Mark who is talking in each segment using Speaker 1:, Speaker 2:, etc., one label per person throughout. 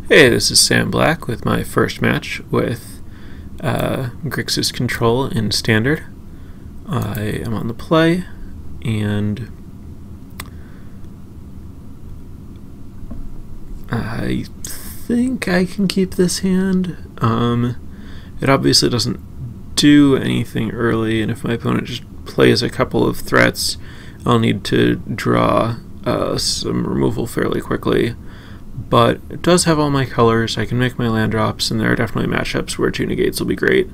Speaker 1: Hey, this is Sam Black with my first match with Grixis Control in Standard. I am on the play, and I think I can keep this hand. It obviously doesn't do anything early, and if my opponent just plays a couple of threats, I'll need to draw some removal fairly quickly. But it does have all my colors. I can make my land drops, and there are definitely matchups where 2 negates will be great.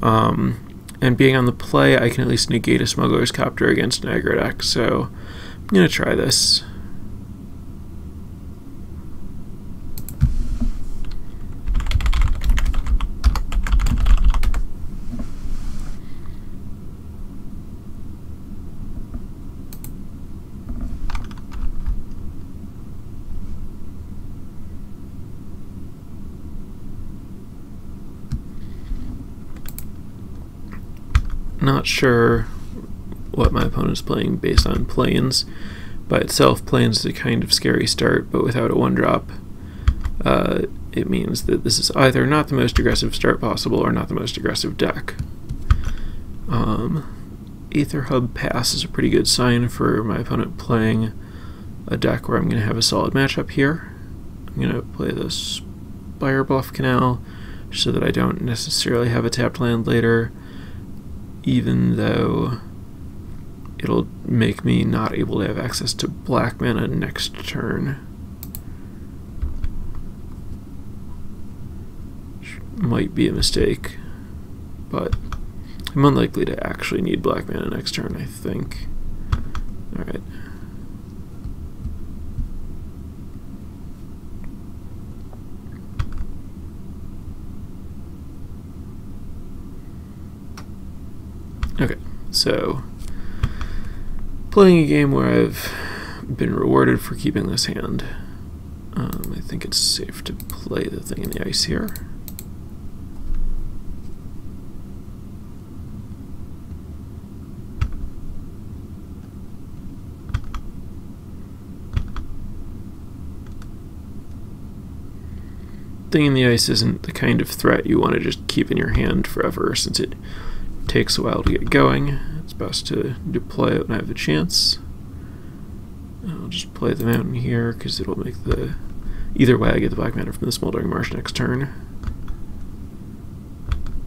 Speaker 1: And being on the play, I can at least negate a Smuggler's Copter against an aggro deck, so I'm going to try this. Not sure what my opponent's playing based on planes. By itself, planes is a kind of scary start, but without a 1-drop, it means that this is either not the most aggressive start possible or not the most aggressive deck. Aether Hub Pass is a pretty good sign for my opponent playing a deck where I'm going to have a solid matchup here. I'm going to play the Spire Bluff Canal so that I don't necessarily have a tapped land later, even though it'll make me not able to have access to black mana next turn. Which might be a mistake, but I'm unlikely to actually need black mana next turn, I think. Alright. Okay, so playing a game where I've been rewarded for keeping this hand. I think it's safe to play the thing in the ice here. Thing in the ice isn't the kind of threat you want to just keep in your hand forever, since it takes a while to get going. It's best to deploy it when I have the chance. I'll just play the mountain here because it'll make the... Either way, I get the black mana from the Smoldering Marsh next turn.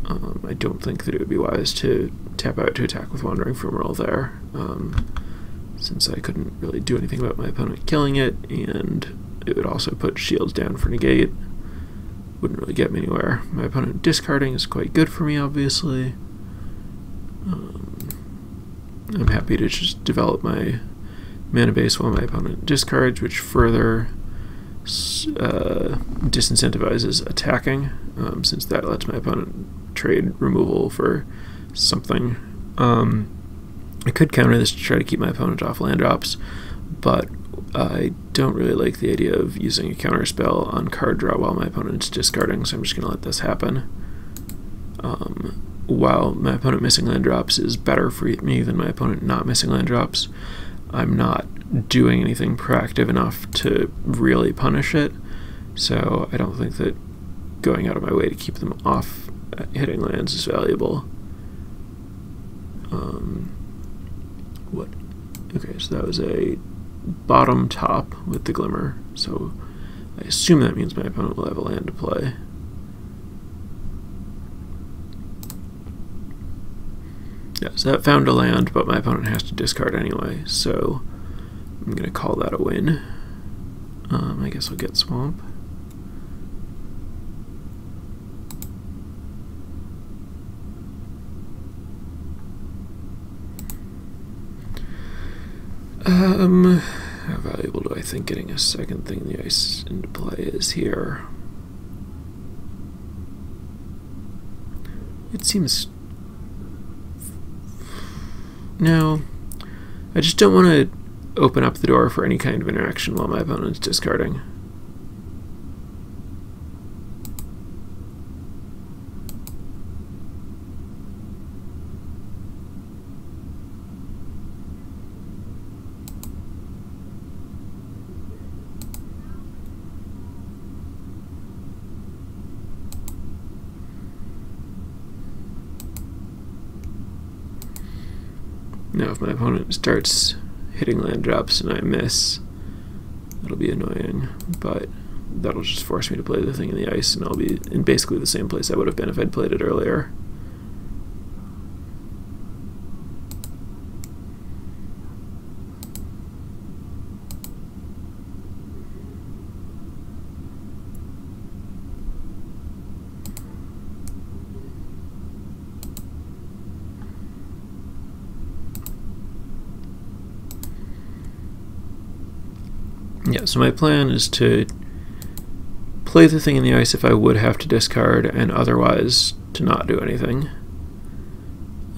Speaker 1: I don't think that it would be wise to tap out to attack with Wandering Fumarole there, since I couldn't really do anything about my opponent killing it, and it would also put shields down for negate. Wouldn't really get me anywhere. My opponent discarding is quite good for me, obviously. I'm happy to just develop my mana base while my opponent discards, which further disincentivizes attacking, since that lets my opponent trade removal for something. I could counter this to try to keep my opponent off land drops, but I don't really like the idea of using a counter spell on card draw while my opponent's discarding, so I'm just going to let this happen. While my opponent missing land drops is better for me than my opponent not missing land drops, I'm not doing anything proactive enough to really punish it, so I don't think that going out of my way to keep them off hitting lands is valuable. Okay, so that was a bottom top with the Glimmer, so I assume that means my opponent will have a land to play. Yeah, so that found a land, but my opponent has to discard anyway, so I'm going to call that a win. I guess I'll get Swamp. How valuable do I think getting a second thing in the ice into play is here? It seems... No, I just don't want to open up the door for any kind of interaction while my opponent's discarding. Now if my opponent starts hitting land drops and I miss, it'll be annoying, but that'll just force me to play the thing in the ice, and I'll be in basically the same place I would have been if I'd played it earlier. Yeah, so my plan is to play the thing in the ice if I would have to discard, and otherwise to not do anything.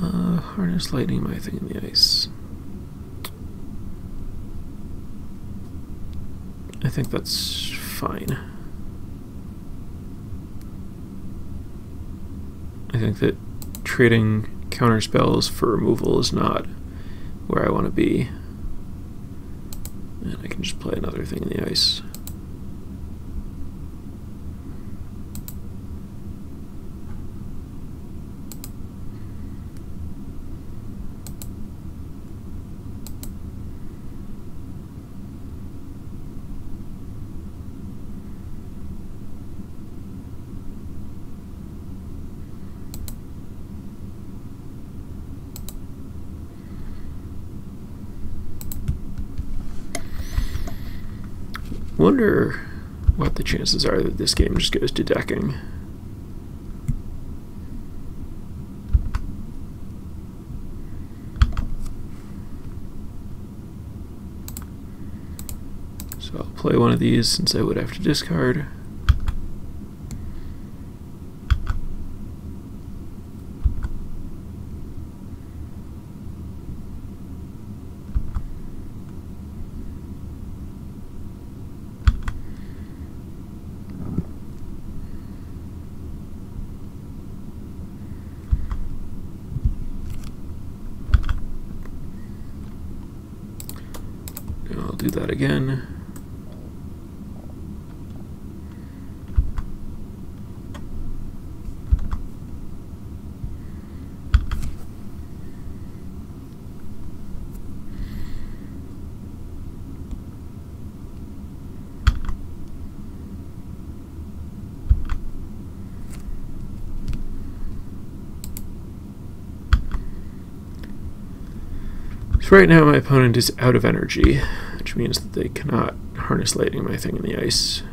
Speaker 1: Harness lightning my thing in the ice. I think that's fine. I think that trading counter spells for removal is not where I want to be. And I can just play another thing in the ice. Wonder what the chances are that this game just goes to decking. So I'll play one of these since I would have to discard. I'll do that again. So right now my opponent is out of energy, which means that they cannot harness lightning my thing in the ice.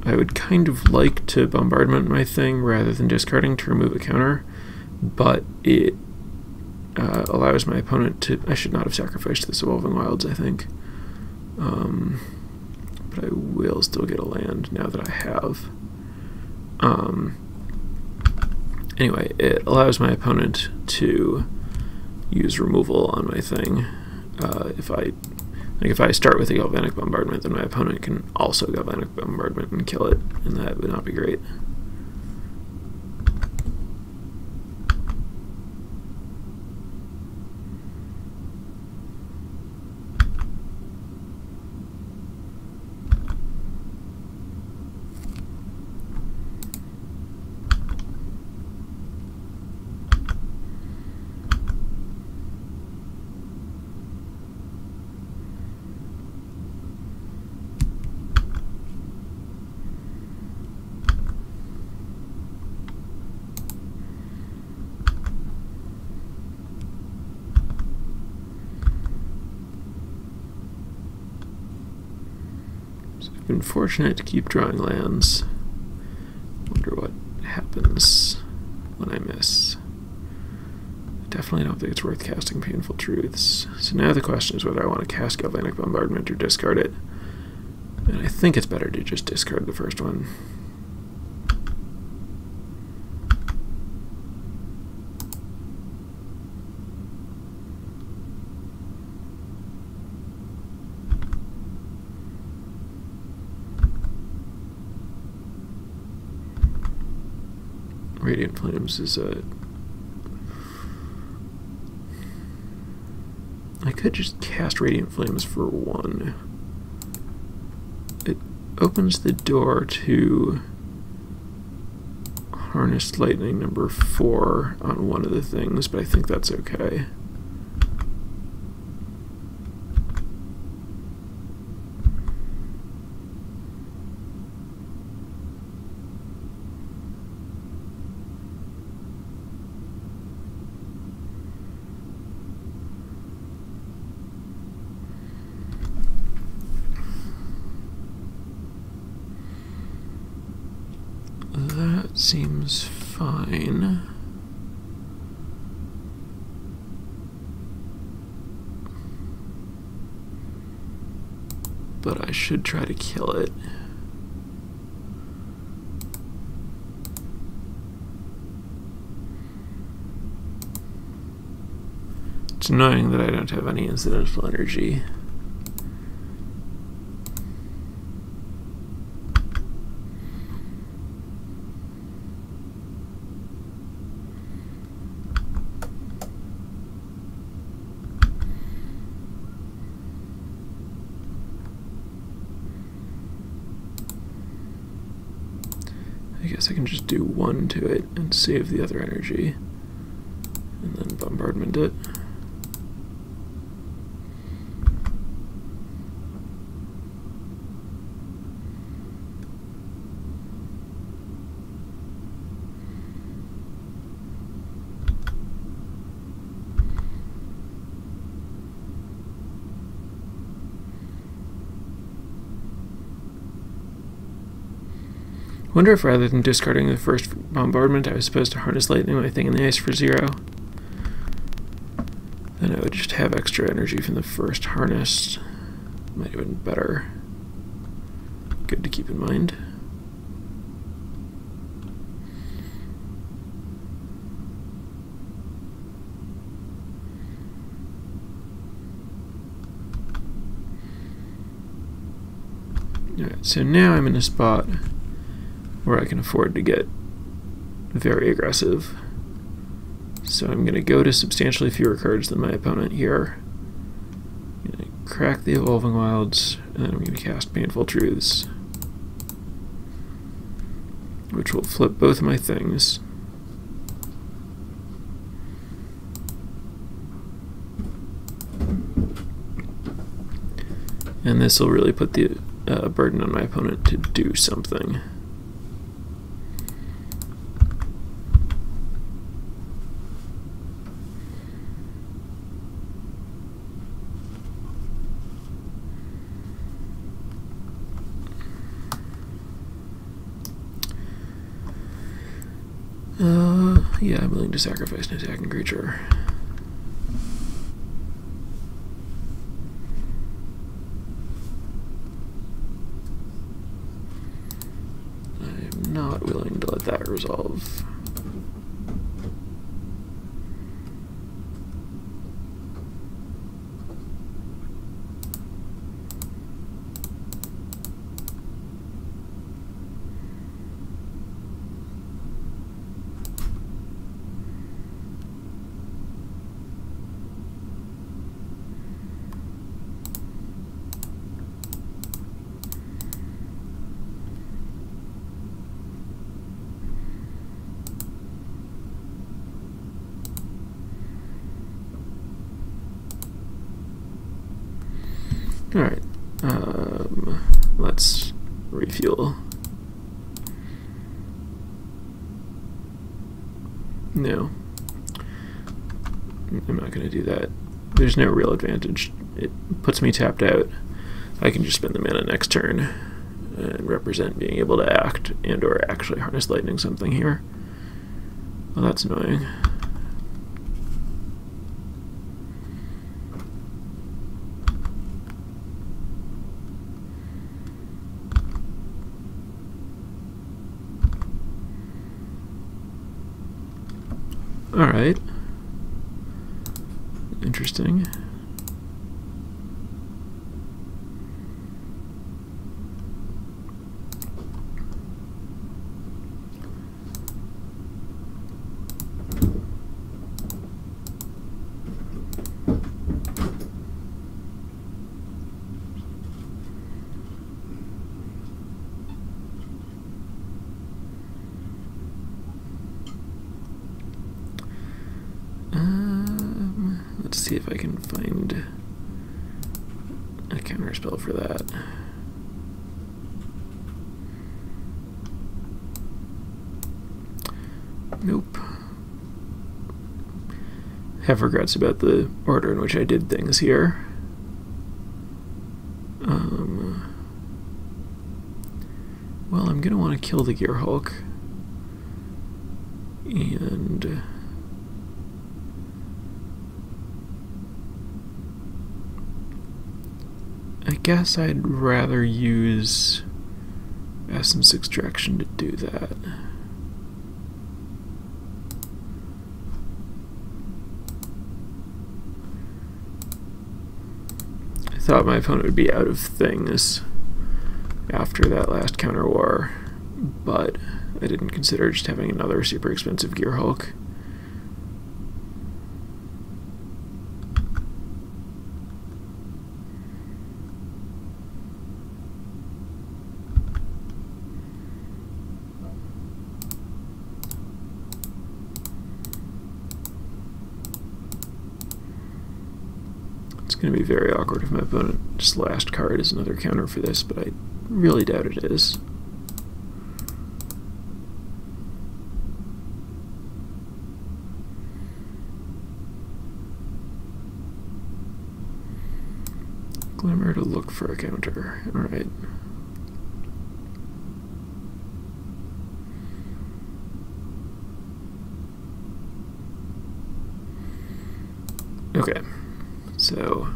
Speaker 1: I would kind of like to bombardment my thing rather than discarding to remove a counter, but it allows my opponent to... I should not have sacrificed this Evolving Wilds, I think. But I will still get a land now that I have. Anyway, it allows my opponent to use removal on my thing. If I start with a Galvanic Bombardment, then my opponent can also Galvanic Bombardment and kill it, and that would not be great. Been fortunate to keep drawing lands. Wonder what happens when I miss. I definitely don't think it's worth casting Painful Truths. So now the question is whether I want to cast Galvanic Bombardment or discard it. And I think it's better to just discard the first one. Radiant Flames is a... I could just cast Radiant Flames for one. It opens the door to Harnessed Lightning number 4 on one of the things, but I think that's okay. That seems fine. But I should try to kill it. It's annoying that I don't have any incidental energy. I guess I can just do 1 to it and save the other energy, and then bombardment it. I wonder if rather than discarding the first bombardment, I was supposed to harness lightning my thing in the ice for 0. Then I would just have extra energy from the first harness. Might have been better. Good to keep in mind. Alright, so now I'm in a spot where I can afford to get very aggressive. So I'm going to go to substantially fewer cards than my opponent here. I'm going to crack the Evolving Wilds, and then I'm going to cast Painful Truths, which will flip both of my things. And this will really put the burden on my opponent to do something. Yeah, I'm willing to sacrifice an attacking creature. I'm not willing to let that resolve. Alright, let's refuel. No, I'm not going to do that. There's no real advantage. It puts me tapped out. I can just spend the mana next turn and represent being able to act and or actually harness lightning something here. Well, that's annoying. Alright. Interesting. Let's see if I can find a counterspell for that. Nope. Have regrets about the order in which I did things here. Well, I'm gonna want to kill the Gearhulk. And I guess I'd rather use Essence Extraction to do that. I thought my opponent would be out of things after that last counter war, but I didn't consider just having another super expensive Gearhulk. It's going to be very awkward if my opponent's last card is another counter for this, but I really doubt it is. Glimmer to look for a counter. Alright. Okay. So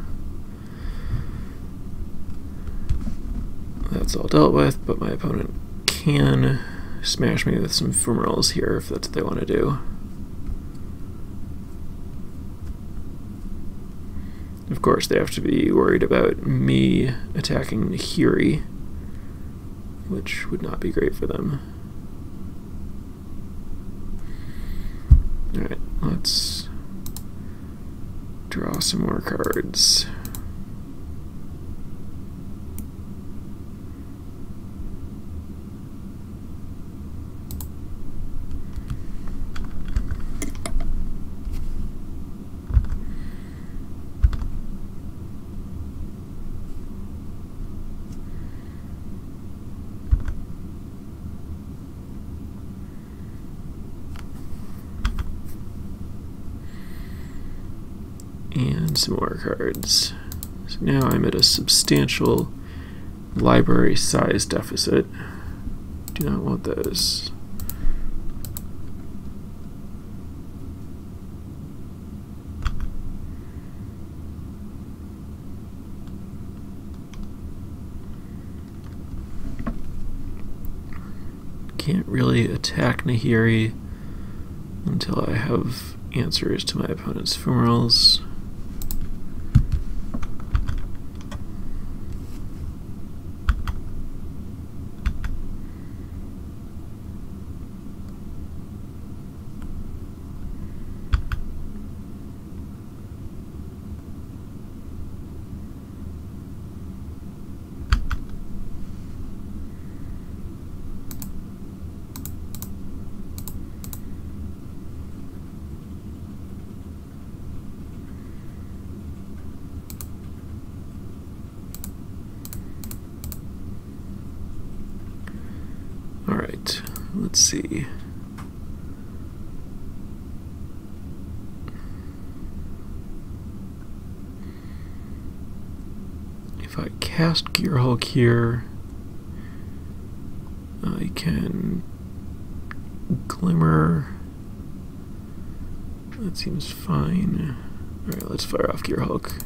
Speaker 1: that's all dealt with, but my opponent can smash me with some ephemerals here if that's what they want to do. Of course, they have to be worried about me attacking Nahiri, which would not be great for them. Alright, let's draw some more cards. And some more cards. So now I'm at a substantial library size deficit. Do not want those. Can't really attack Nahiri until I have answers to my opponent's ephemerals. Alright, let's see. If I cast Gearhulk here, I can Glimmer. That seems fine. Alright, let's fire off Gearhulk.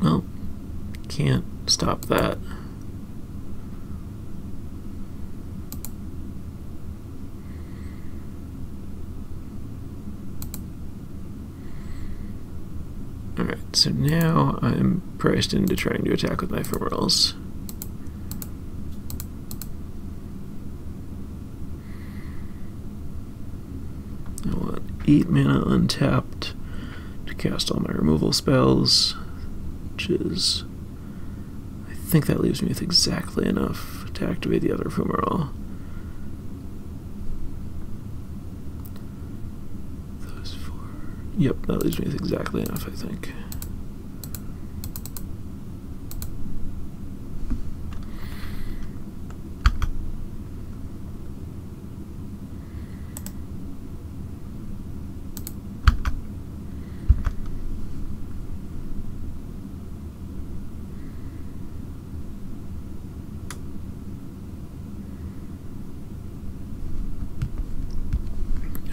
Speaker 1: Well, can't stop that. Alright, so now I'm priced into trying to attack with my ephemerals. I want 8 mana untapped to cast all my removal spells, which is... I think that leaves me with exactly enough to activate the other ephemeral. Those 4... Yep, that leaves me with exactly enough, I think.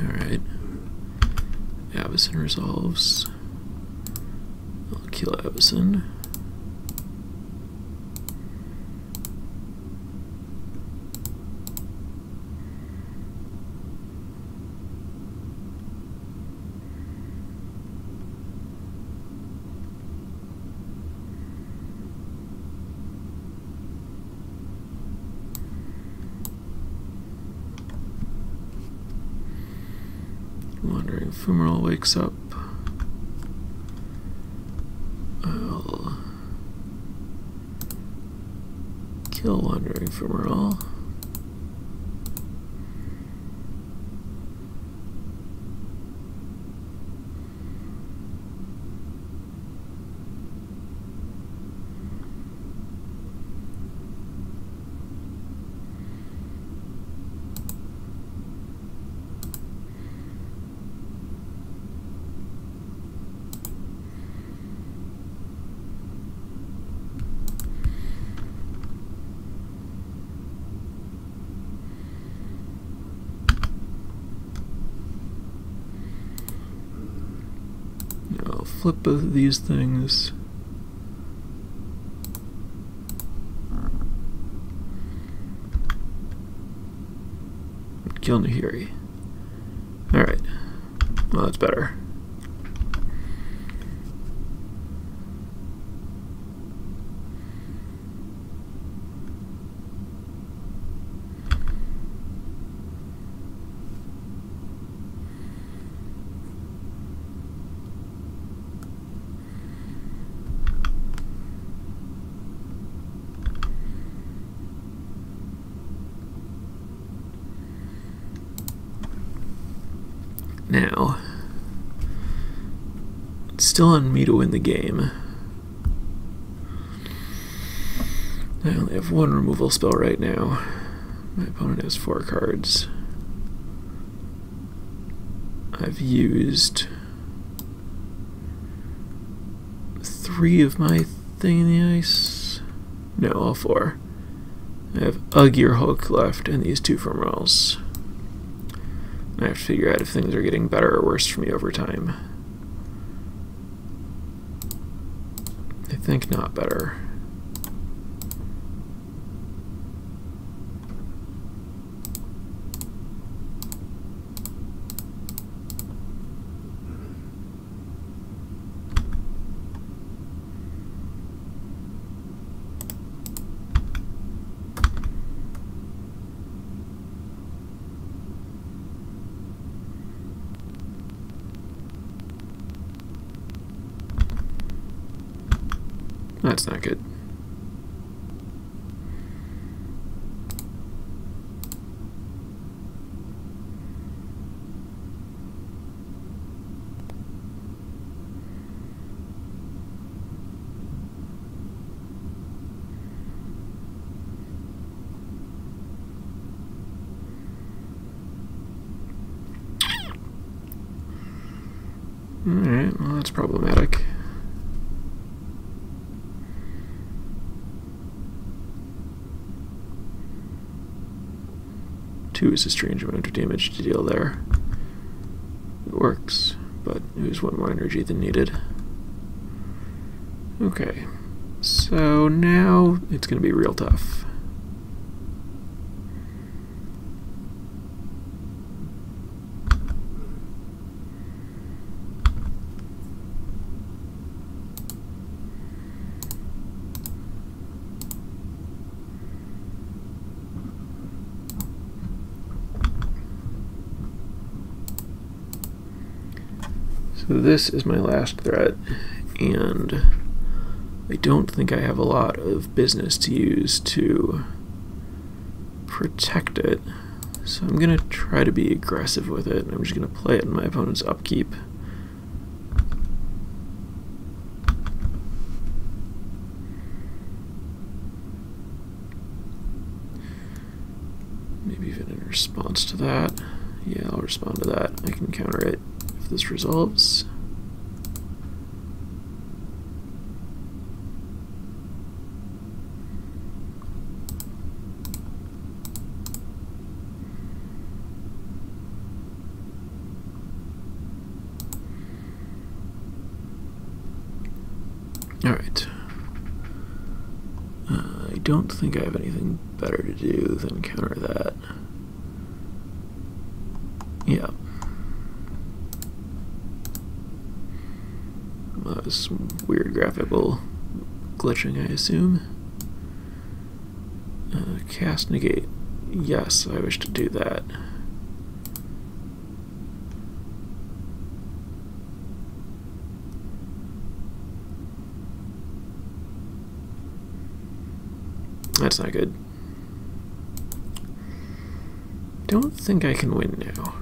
Speaker 1: Alright. Avacyn resolves. I'll kill Avacyn. Wandering Ephemeral wakes up. I'll kill Wandering Ephemeral. I'll flip both of these things. Kill Nahiri. Alright. Well, that's better. Now, it's still on me to win the game. I only have 1 removal spell right now. My opponent has 4 cards. I've used 3 of my thing in the ice. No, all 4. I have a Gearhulk left and these 2 ephemerals. I have to figure out if things are getting better or worse for me over time. I think not better. That's not good. Alright, well that's problematic. Two is a strange amount of damage to deal there. It works, but it was 1 more energy than needed. Okay, so now it's going to be real tough. So this is my last threat, and I don't think I have a lot of business to use to protect it, so I'm going to try to be aggressive with it. I'm just going to play it in my opponent's upkeep. Maybe even in response to that. Yeah, I'll respond to that. I can counter it if this resolves. Alright. I don't think I have anything better to do than counter that. Yeah. Some weird graphical glitching, I assume. Cast negate. Yes, I wish to do that. That's not good. Don't think I can win now.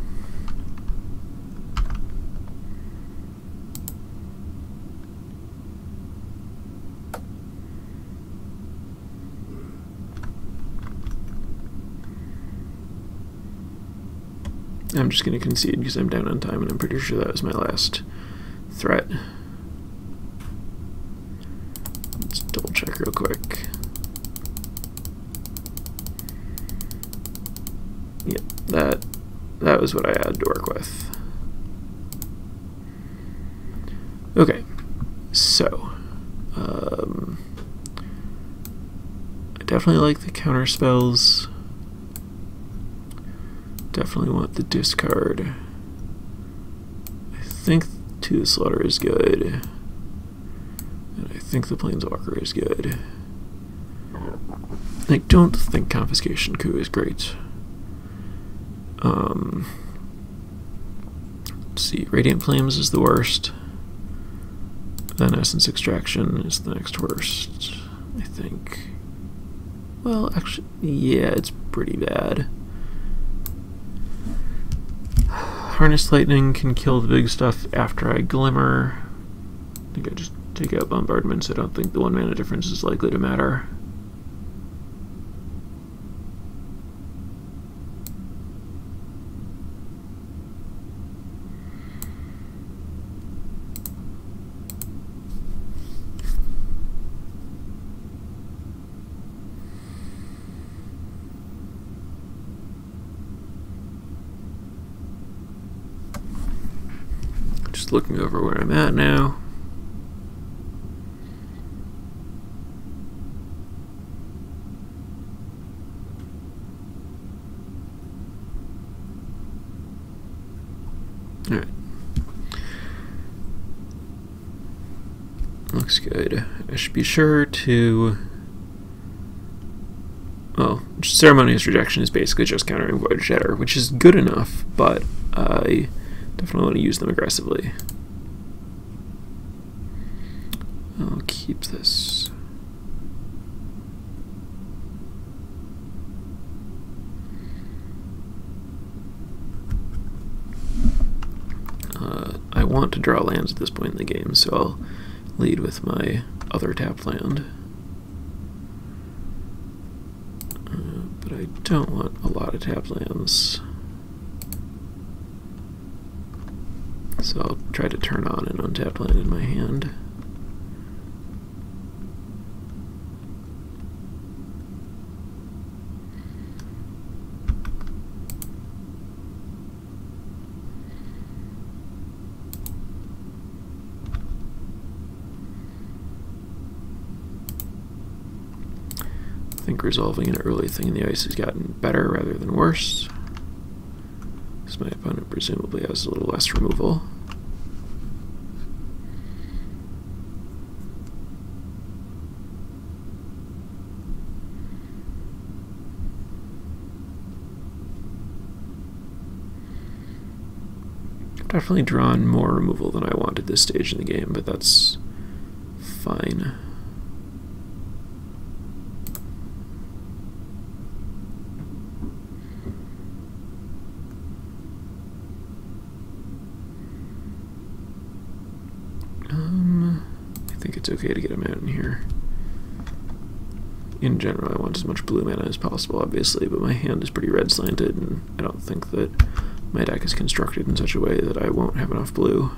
Speaker 1: I'm just going to concede because I'm down on time, and I'm pretty sure that was my last threat. Let's double check real quick. Yep, that was what I had to work with. Okay, so I definitely like the counter spells. Definitely want the discard. I think To the Slaughter is good, and I think the Planeswalker is good. I don't think Confiscation Coup is great. Let's see, Radiant Flames is the worst. Then Essence Extraction is the next worst, I think. Well, actually, yeah, it's pretty bad. Harness Lightning can kill the big stuff after I Glimmer. I think I just take out Bombardment, so I don't think the 1 mana difference is likely to matter. Just looking over where I'm at now. Alright. Looks good. I should be sure to... Well, Ceremonious Rejection is basically just countering Void Shatter, which is good enough, but I definitely want to use them aggressively. I'll keep this. I want to draw lands at this point in the game, so I'll lead with my other tapped land. But I don't want a lot of tapped lands. So I'll try to turn on an untapped land in my hand. I think resolving an early thing in the ice has gotten better rather than worse, because my opponent presumably has a little less removal. definitely drawn more removal than I want at this stage in the game, but that's fine. I think it's okay to get him out in here. In general, I want as much blue mana as possible, obviously, but my hand is pretty red slanted, and I don't think that my deck is constructed in such a way that I won't have enough blue.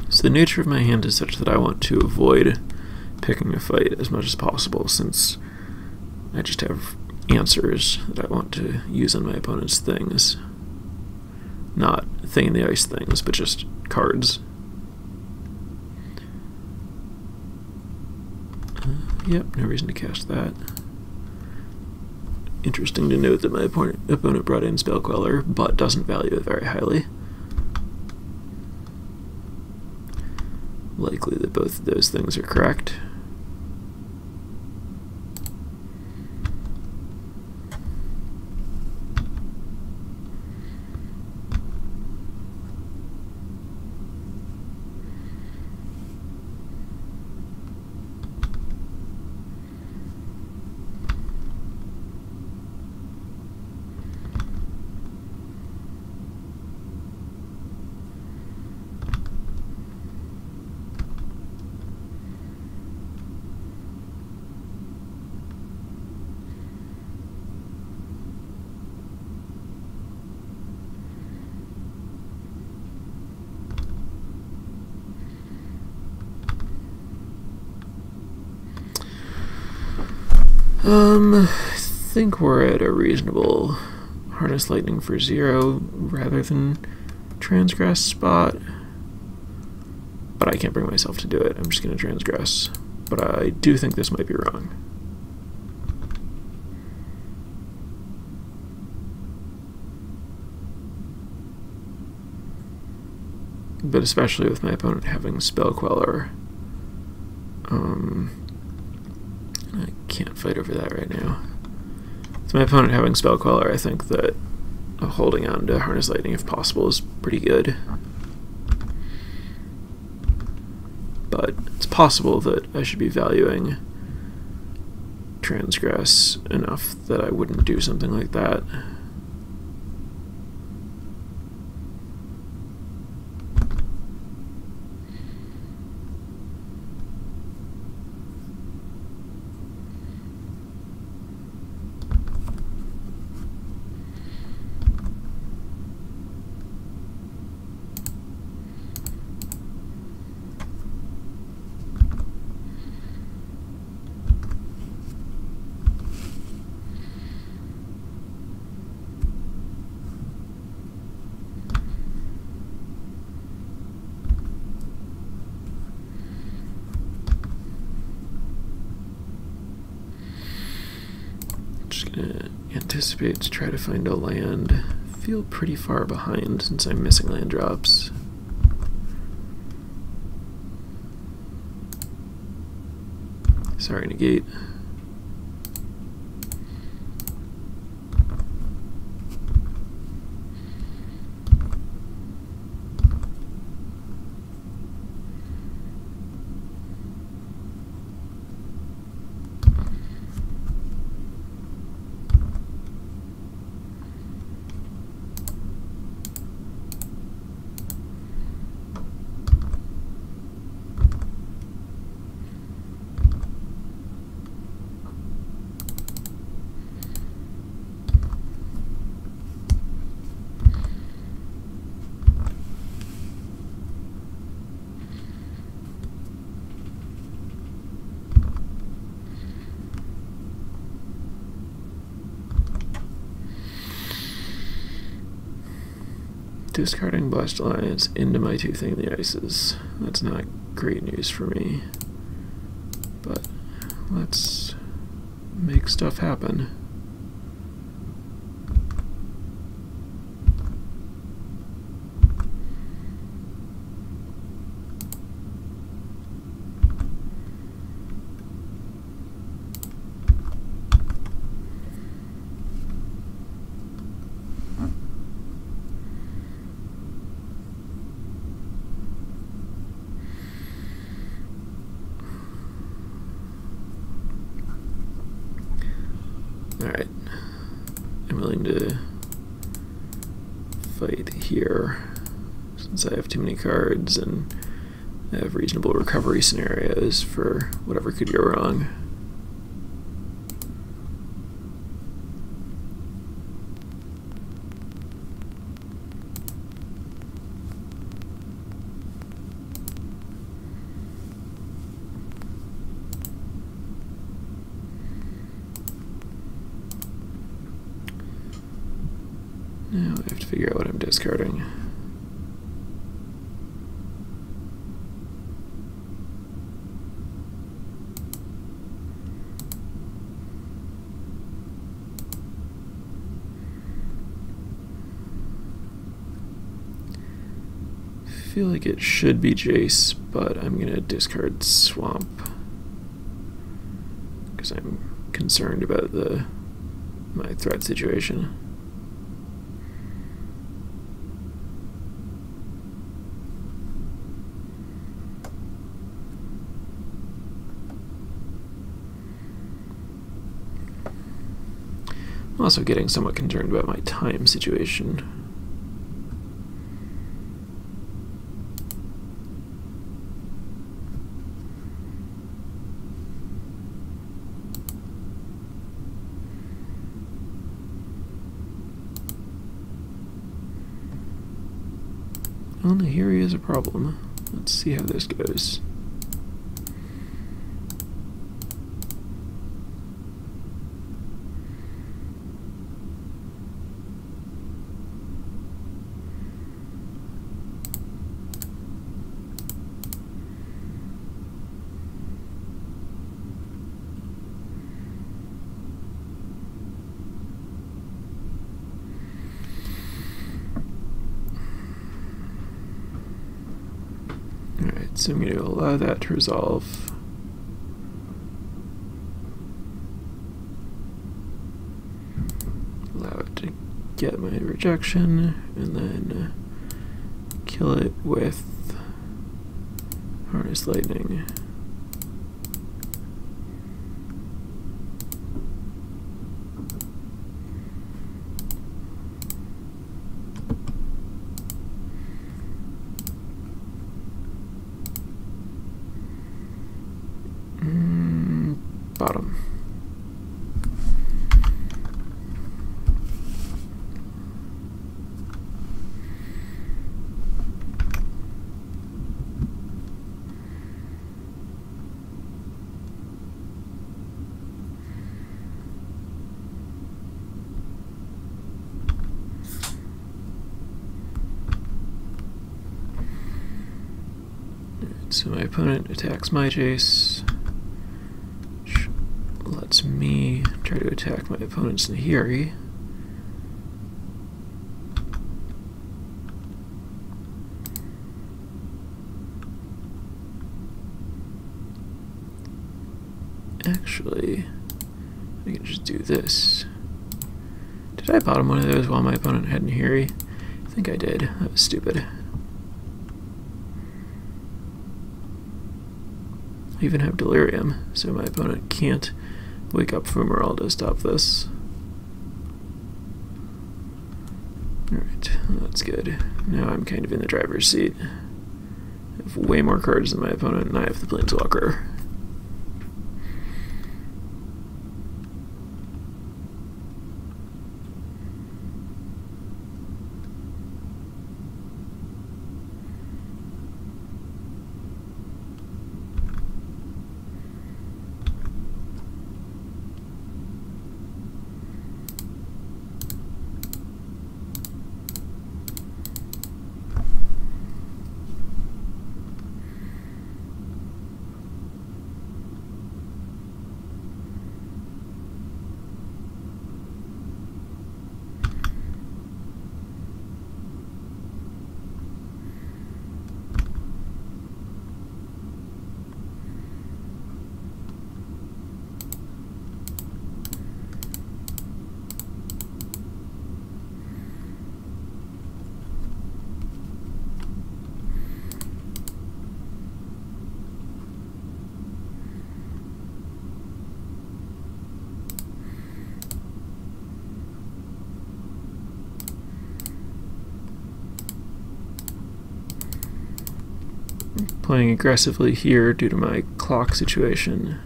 Speaker 1: So the nature of my hand is such that I want to avoid picking a fight as much as possible, since I just have answers that I want to use on my opponent's things. Not thing in the ice things, but just cards. Yep, no reason to cast that. Interesting to note that my opponent brought in Spell Queller, but doesn't value it very highly. Likely that both of those things are correct. I think we're at a reasonable Harness Lightning for 0 rather than Transgress spot. But I can't bring myself to do it. I'm just going to Transgress. But I do think this might be wrong. But especially with my opponent having Spell Queller, I can't fight over that right now. With my opponent having Spell Queller, I think that holding on to Harness Lightning if possible is pretty good. But it's possible that I should be valuing Transgress enough that I wouldn't do something like that. Anticipate to try to find a land. Feel pretty far behind since I'm missing land drops. Sorry, negate. Discarding Blessed Alliance into my 2 Thing in the Ices. That's not great news for me. But let's make stuff happen. Alright, I'm willing to fight here since I have too many cards and I have reasonable recovery scenarios for whatever could go wrong. Now I have to figure out what I'm discarding. I feel like it should be Jace, but I'm gonna discard Swamp because I'm concerned about my threat situation. I'm also getting somewhat concerned about my time situation. Well, Nahiri is a problem. Let's see how this goes. Alright, so I'm going to allow that to resolve. Allow it to get my rejection, and then kill it with Harness Lightning. Bottom. So my opponent attacks my Jace, which lets me try to attack my opponent's Nahiri. Actually, I can just do this. Did I bottom one of those while my opponent had Nahiri? I think I did. That was stupid. I even have Delirium, so my opponent can't wake up Fumarole to stop this. Alright, that's good. Now I'm kind of in the driver's seat. I have way more cards than my opponent, and I have the Planeswalker. playing aggressively here due to my clock situation.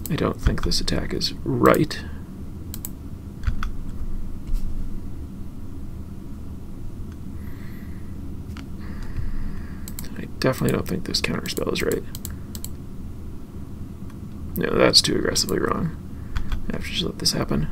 Speaker 1: I don't think this attack is right. I definitely don't think this counterspell is right. No, that's too aggressively wrong. I have to just let this happen.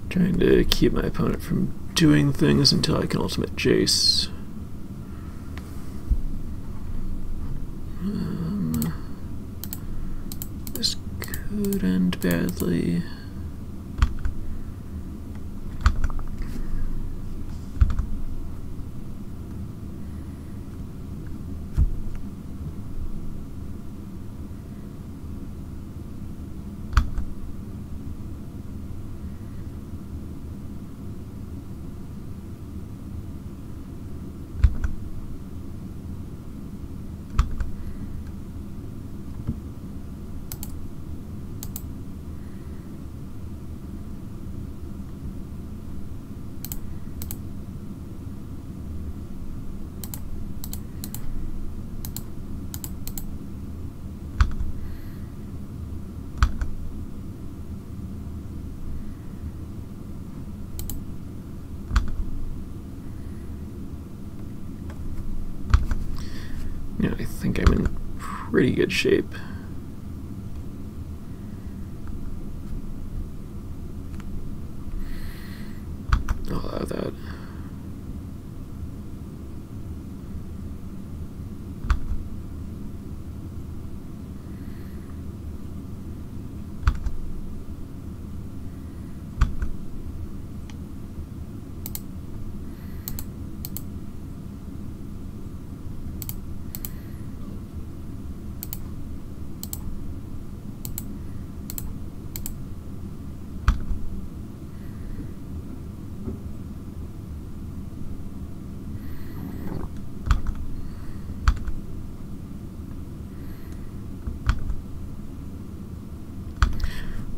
Speaker 1: Trying to keep my opponent from doing things until I can ultimate Jace. This could end badly. Yeah, I think I'm in pretty good shape. I'll allow that.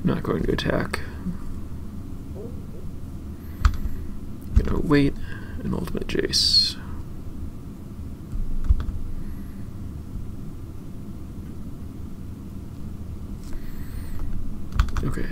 Speaker 1: Not going to attack. I'm gonna wait and ultimate Jace. Okay.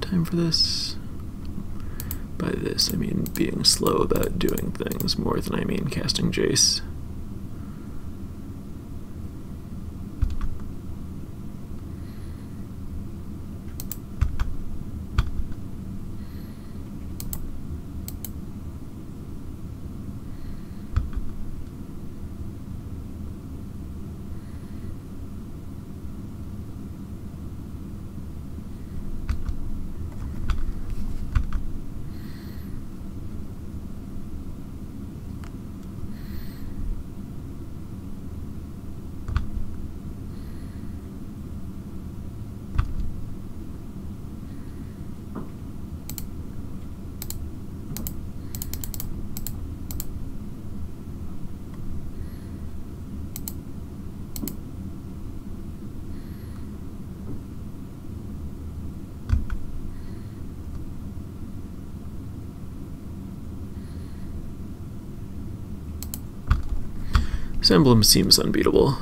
Speaker 1: Time for this. By this, I mean being slow about doing things more than I mean casting Jace. His emblem seems unbeatable.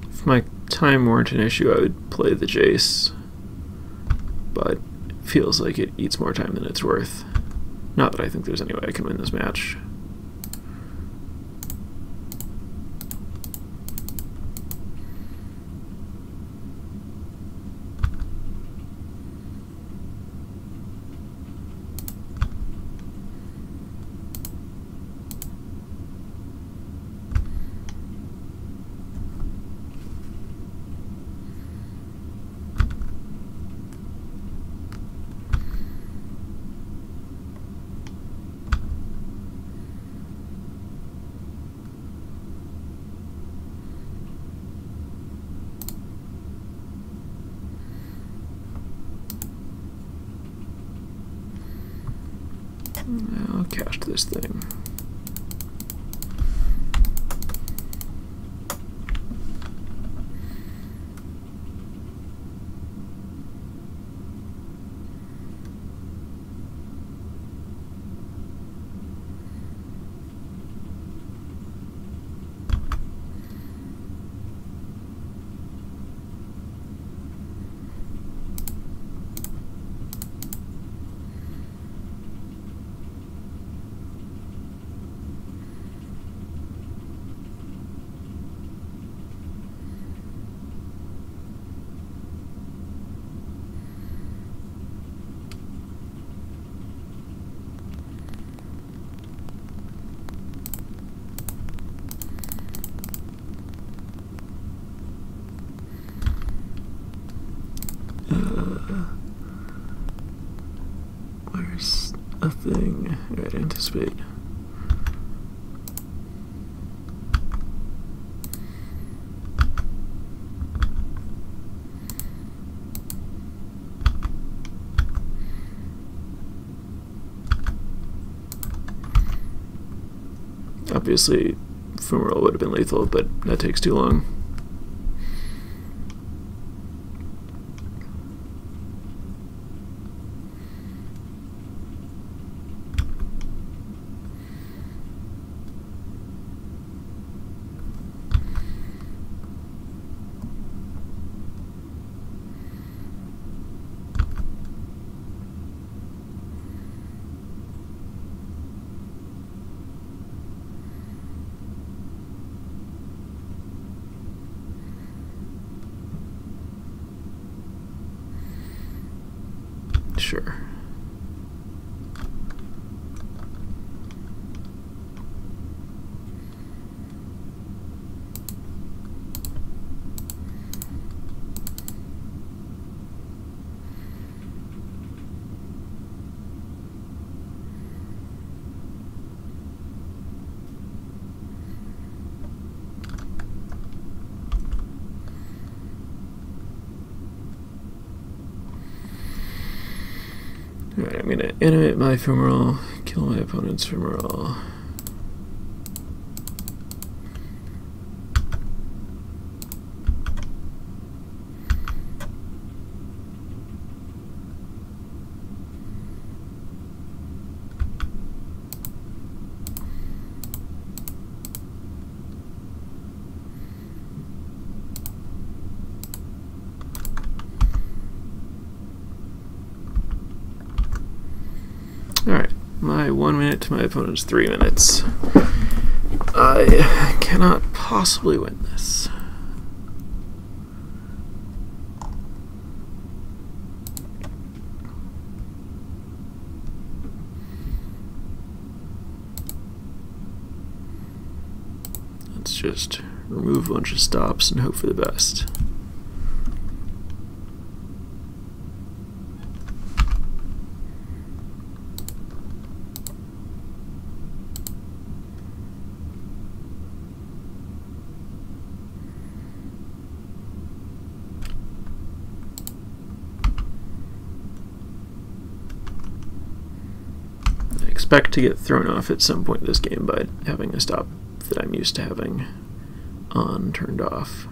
Speaker 1: If my time weren't an issue, I would play the Jace, but it feels like it eats more time than it's worth. Not that I think there's any way I can win this match. I'll cast this thing. Where's a thing I'd anticipate? Obviously, Fumarole would have been lethal, but that takes too long. Sure. Alright, I'm gonna animate my Fumarole, kill my opponent's Fumarole. Alright, my 1 minute to my opponent's 3 minutes. I cannot possibly win this. Let's just remove a bunch of stops and hope for the best. Expect to get thrown off at some point this game by having a stop that I'm used to having on turned off.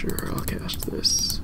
Speaker 1: Sure, I'll cast this.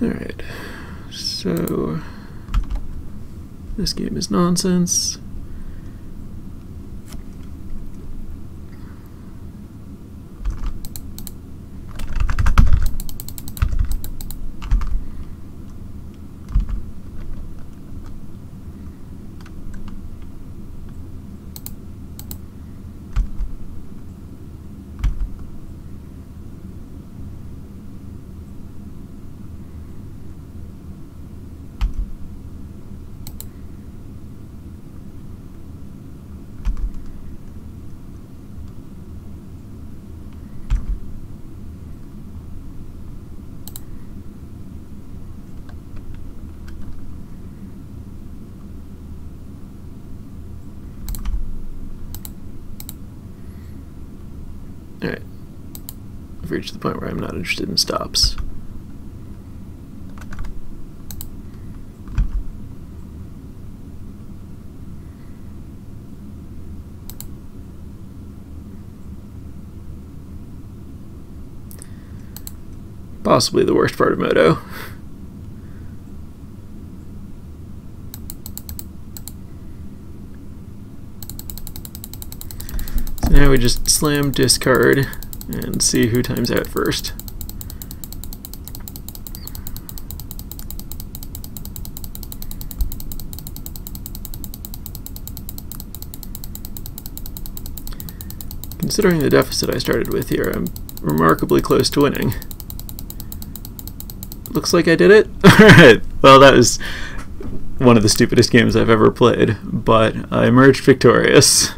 Speaker 1: Alright, so this game is nonsense. Alright, I've reached the point where I'm not interested in stops. Possibly the worst part of Moto. So now we just slam discard and see who times out first. Considering the deficit I started with here, I'm remarkably close to winning. Looks like I did it. Alright, well that was one of the stupidest games I've ever played, but I emerged victorious.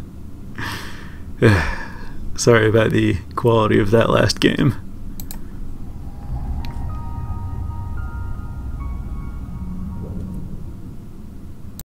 Speaker 1: Sorry about the quality of that last game.